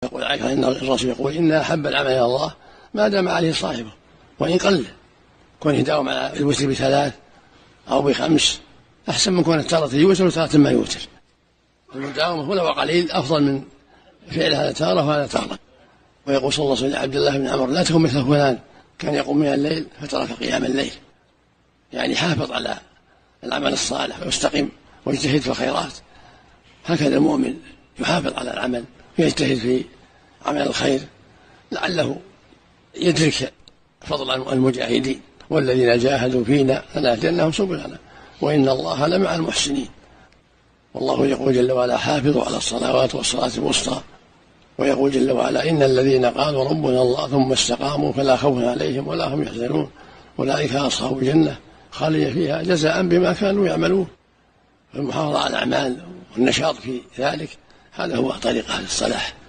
يقول عائشة إن الرسول يقول إن أحب العمل إلى الله ما دام عليه صاحبه وإن قل، كون يداوم على الوتر ب3 أو ب5 أحسن من كون تارة يوتر وتارة ما يوتر. المداومة ولو قليل أفضل من فعل هذا تارة وهذا تارة. ويقول صلى الله عليه وسلم عبد الله بن عمر لا تكن مثل فلان كان يقوم من الليل فترك قيام الليل، يعني حافظ على العمل الصالح ويستقيم ويجتهد في الخيرات. هكذا المؤمن يحافظ على العمل ويجتهد في عمل الخير لعله يدرك فضل المجاهدين، والذين جاهدوا فينا لنهدينهم سبلنا وإن الله لمع المحسنين. والله يقول جل وعلا حافظوا على الصلوات والصلاة الوسطى، ويقول جل وعلا إن الذين قالوا ربنا الله ثم استقاموا فلا خوف عليهم ولا هم يحزنون أولئك أصحاب الجنة خالدين فيها جزاء بما كانوا يعملون. فالمحافظة على الأعمال والنشاط في ذلك هذا هو طريق أهل الصلاح.